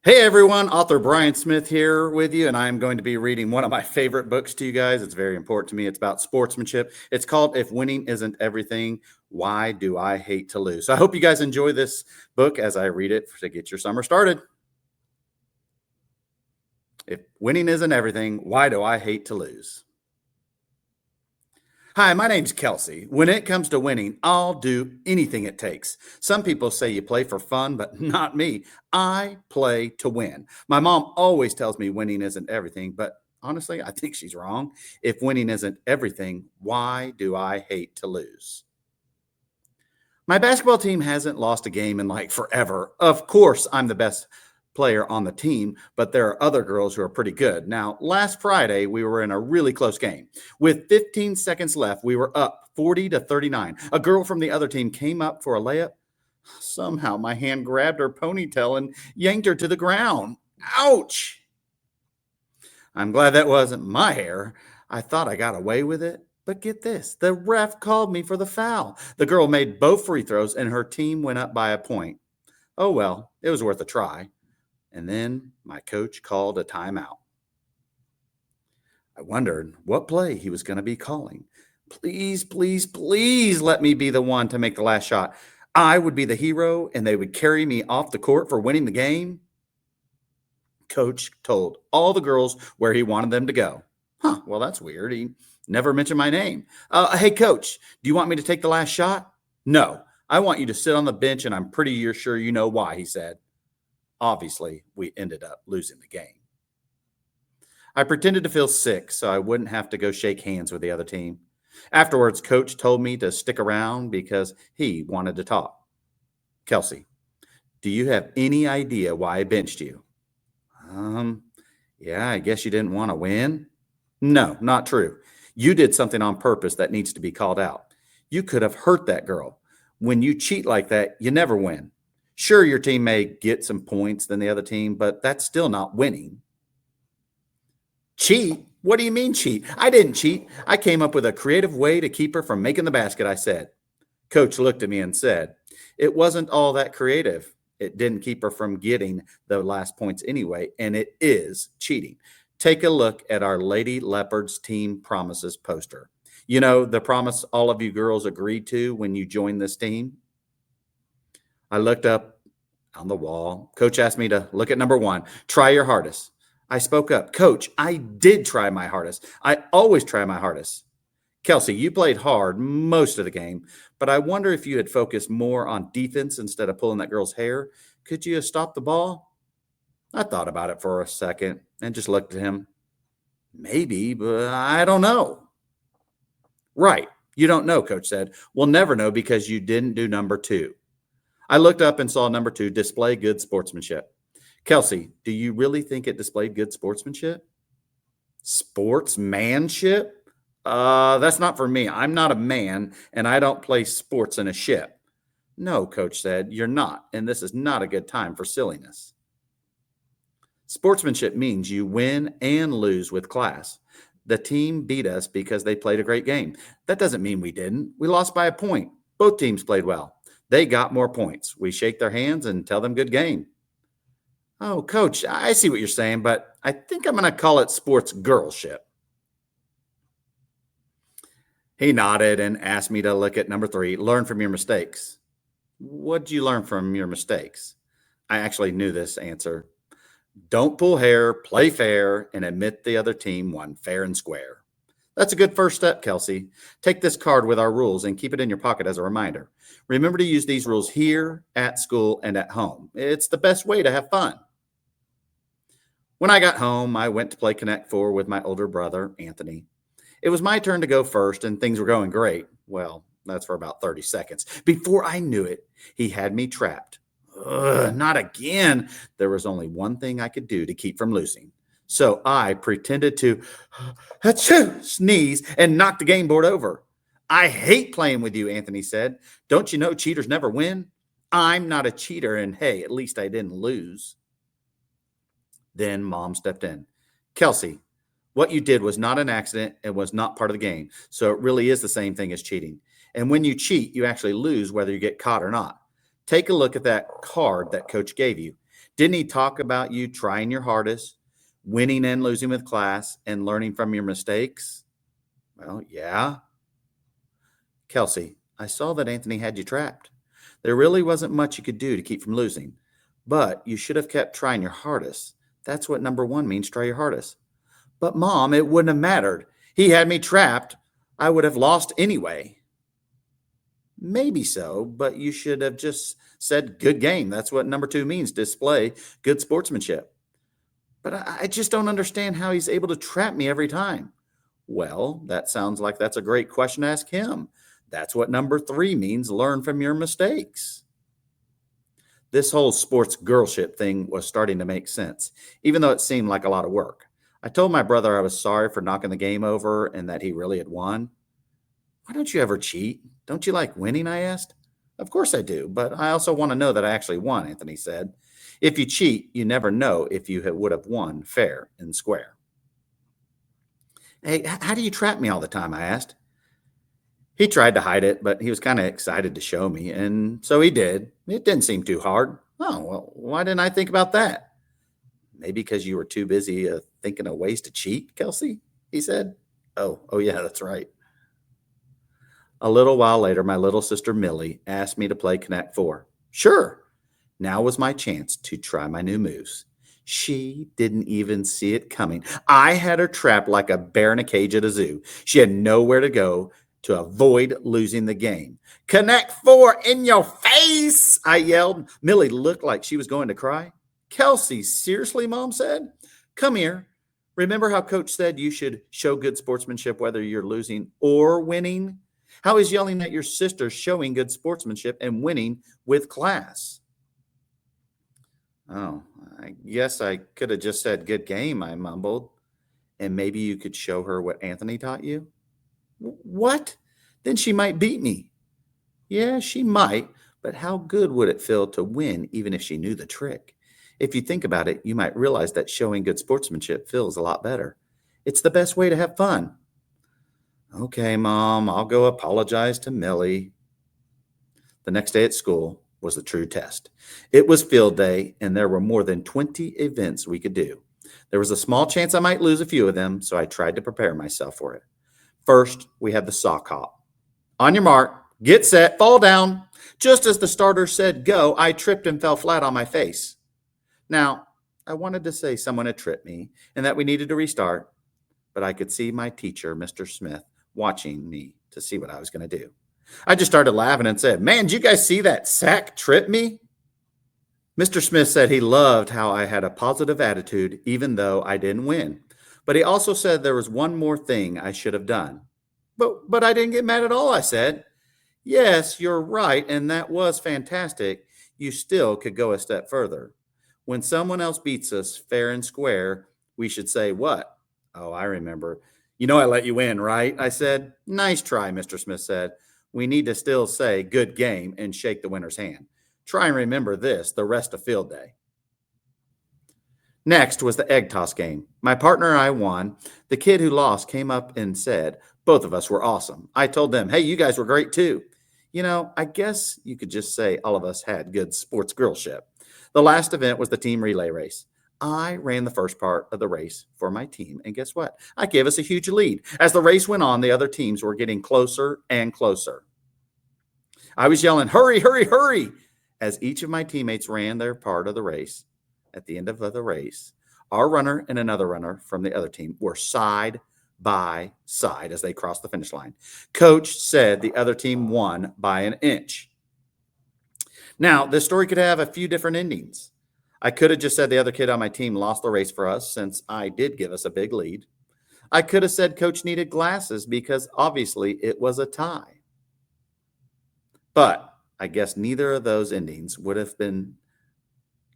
Hey everyone, author Bryan Smith here with you, and I'm going to be reading one of my favorite books to you guys. It's very important to me. It's about sportsmanship. It's called If Winning Isn't Everything, Why Do I Hate to Lose? So I hope you guys enjoy this book as I read it to get your summer started. If winning isn't everything, why do I hate to lose? Hi, my name's Kelsey. When it comes to winning, I'll do anything it takes. Some people say you play for fun, but not me. I play to win. My mom always tells me winning isn't everything, but honestly, I think she's wrong. If winning isn't everything, why do I hate to lose? My basketball team hasn't lost a game in like forever. Of course, I'm the best player on the team, but there are other girls who are pretty good. Now, last Friday, we were in a really close game. With 15 seconds left, we were up 40-39. A girl from the other team came up for a layup. Somehow, my hand grabbed her ponytail and yanked her to the ground. Ouch! I'm glad that wasn't my hair. I thought I got away with it. But get this, the ref called me for the foul. The girl made both free throws and her team went up by a point. Oh well, it was worth a try. And then my coach called a timeout. I wondered what play he was going to be calling. Please, please, please let me be the one to make the last shot. I would be the hero and they would carry me off the court for winning the game. Coach told all the girls where he wanted them to go. Huh, well, that's weird. He never mentioned my name. Hey, coach, do you want me to take the last shot? No, I want you to sit on the bench, and I'm pretty sure you know why, he said. Obviously, we ended up losing the game. I pretended to feel sick so I wouldn't have to go shake hands with the other team. Afterwards, coach told me to stick around because he wanted to talk. Kelsey, do you have any idea why I benched you? Um, yeah, I guess you didn't want to win. No, not true. You did something on purpose that needs to be called out. You could have hurt that girl. When you cheat like that, you never win. Sure, your team may get some points than the other team, but that's still not winning. Cheat? What do you mean cheat? I didn't cheat. I came up with a creative way to keep her from making the basket, I said. Coach looked at me and said, it wasn't all that creative. It didn't keep her from getting the last points anyway, and it is cheating. Take a look at our Lady Leopards team promises poster. You know, the promise all of you girls agreed to when you joined this team? I looked up on the wall. Coach asked me to look at number 1. Try your hardest. I spoke up. Coach, I did try my hardest. I always try my hardest. Kelsey, you played hard most of the game, but I wonder if you had focused more on defense instead of pulling that girl's hair. Could you have stopped the ball? I thought about it for a second and just looked at him. Maybe, but I don't know. Right. You don't know, coach said. We'll never know because you didn't do number 2. I looked up and saw number 2, display good sportsmanship. Kelsey, do you really think it displayed good sportsmanship? Sportsmanship? That's not for me. I'm not a man, and I don't play sports in a ship. No, coach said, you're not, and this is not a good time for silliness. Sportsmanship means you win and lose with class. The team beat us because they played a great game. That doesn't mean we didn't. We lost by a point. Both teams played well. They got more points. We shake their hands and tell them good game. Oh, coach, I see what you're saying, but I think I'm going to call it sports girlship. He nodded and asked me to look at number 3, learn from your mistakes. What'd you learn from your mistakes? I actually knew this answer. Don't pull hair, play fair, and admit the other team won fair and square. That's a good first step, Kelsey. Take this card with our rules and keep it in your pocket as a reminder. Remember to use these rules here, at school, and at home. It's the best way to have fun. When I got home, I went to play Connect 4 with my older brother, Anthony. It was my turn to go first, and things were going great. Well, that's for about 30 seconds. Before I knew it, he had me trapped. Ugh, not again. There was only one thing I could do to keep from losing. So I pretended to sneeze and knock the game board over. I hate playing with you, Anthony said. Don't you know cheaters never win? I'm not a cheater, and hey, at least I didn't lose. Then Mom stepped in. Kelsey, what you did was not an accident. It was not part of the game. So it really is the same thing as cheating. And when you cheat, you actually lose whether you get caught or not. Take a look at that card that coach gave you. Didn't he talk about you trying your hardest, winning and losing with class, and learning from your mistakes? Well, yeah. Kelsey, I saw that Anthony had you trapped. There really wasn't much you could do to keep from losing, but you should have kept trying your hardest. That's what number one means, try your hardest. But mom, it wouldn't have mattered. He had me trapped. I would have lost anyway. Maybe so, but you should have just said good game. That's what number two means, display good sportsmanship. But I just don't understand how he's able to trap me every time. Well, that sounds like that's a great question to ask him. That's what number three means, learn from your mistakes. This whole sports girlship thing was starting to make sense, even though it seemed like a lot of work. I told my brother I was sorry for knocking the game over and that he really had won. Why don't you ever cheat? Don't you like winning? I asked. Of course I do, but I also want to know that I actually won, Anthony said. If you cheat, you never know if you would have won fair and square. Hey, how do you trap me all the time? I asked. He tried to hide it, but he was kind of excited to show me, and so he did. It didn't seem too hard. Oh, well, why didn't I think about that? Maybe because you were too busy thinking of ways to cheat, Kelsey, he said. Oh, yeah, that's right. A little while later, my little sister Millie asked me to play Connect Four. Sure. Now was my chance to try my new moves. She didn't even see it coming. I had her trapped like a bear in a cage at a zoo. She had nowhere to go to avoid losing the game. Connect Four in your face, I yelled. Millie looked like she was going to cry. Kelsey, seriously, Mom said. Come here. Remember how Coach said you should show good sportsmanship whether you're losing or winning? How is yelling at your sister showing good sportsmanship and winning with class? Oh, I guess I could have just said good game, I mumbled. And maybe you could show her what Anthony taught you? What? Then she might beat me. Yeah, she might, but how good would it feel to win even if she knew the trick? If you think about it, you might realize that showing good sportsmanship feels a lot better. It's the best way to have fun. Okay, Mom, I'll go apologize to Millie. The next day at school was the true test. It was field day, and there were more than 20 events we could do. There was a small chance I might lose a few of them, so I tried to prepare myself for it. First, we had the sock hop. On your mark, get set, fall down. Just as the starter said go, I tripped and fell flat on my face. Now, I wanted to say someone had tripped me and that we needed to restart, but I could see my teacher, Mr. Smith, watching me to see what I was going to do. I just started laughing and said, man, did you guys see that sack trip me? Mr. Smith said he loved how I had a positive attitude even though I didn't win. But he also said there was one more thing I should have done. But I didn't get mad at all, I said. Yes, you're right, and that was fantastic. You still could go a step further. When someone else beats us fair and square, we should say what? Oh, I remember. You know I let you in, right? I said. Nice try, Mr. Smith said. We need to still say good game and shake the winner's hand. Try and remember this the rest of field day. Next was the egg toss game. My partner and I won. The kid who lost came up and said, both of us were awesome. I told them, hey, you guys were great too. You know, I guess you could just say all of us had good sports girlship. The last event was the team relay race. I ran the first part of the race for my team, and guess what? I gave us a huge lead. As the race went on, the other teams were getting closer and closer. I was yelling, hurry, hurry, hurry, as each of my teammates ran their part of the race. At the end of the race, our runner and another runner from the other team were side by side as they crossed the finish line. Coach said the other team won by an inch. Now, this story could have a few different endings. I could have just said the other kid on my team lost the race for us since I did give us a big lead. I could have said coach needed glasses because obviously it was a tie. But I guess neither of those endings would have been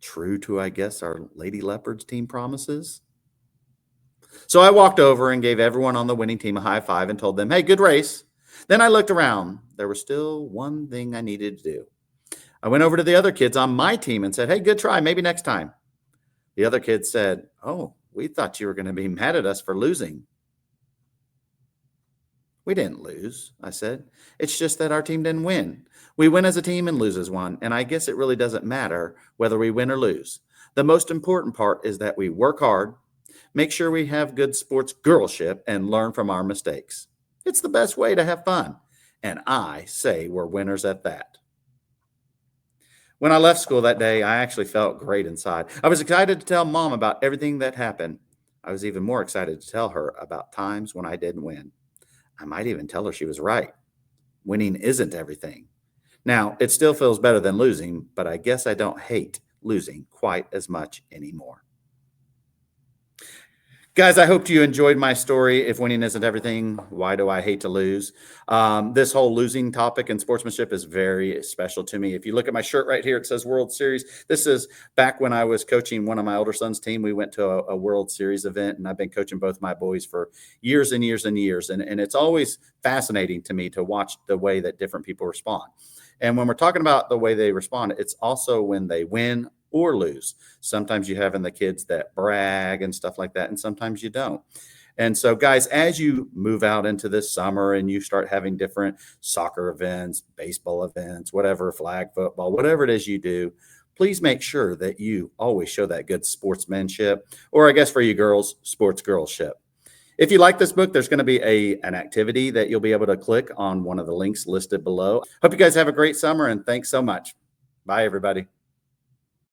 true to, I guess, our Lady Leopards team promises. So I walked over and gave everyone on the winning team a high five and told them, hey, good race. Then I looked around. There was still one thing I needed to do. I went over to the other kids on my team and said, hey, good try. Maybe next time. The other kids said, oh, we thought you were going to be mad at us for losing. We didn't lose, I said. It's just that our team didn't win. We win as a team and lose as one, and I guess it really doesn't matter whether we win or lose. The most important part is that we work hard, make sure we have good sports girlship, and learn from our mistakes. It's the best way to have fun. And I say we're winners at that. When I left school that day, I actually felt great inside. I was excited to tell mom about everything that happened. I was even more excited to tell her about times when I didn't win. I might even tell her she was right. Winning isn't everything. Now, it still feels better than losing, but I guess I don't hate losing quite as much anymore. Guys, I hope you enjoyed my story. If winning isn't everything, why do I hate to lose? This whole losing topic in sportsmanship is very special to me. If you look at my shirt right here, it says World Series. This is back when I was coaching one of my older son's team. We went to a World Series event, and I've been coaching both my boys for years and years and years. And it's always fascinating to me to watch the way that different people respond. And when we're talking about the way they respond, it's also when they win or lose. Sometimes you have in the kids that brag and stuff like that, and sometimes you don't. And so, guys, as you move out into this summer and you start having different soccer events, baseball events, whatever, flag football, whatever it is you do, please make sure that you always show that good sportsmanship, or I guess for you girls, sports girlship. If you like this book, there's going to be an activity that you'll be able to click on one of the links listed below. Hope you guys have a great summer, and thanks so much. Bye, everybody.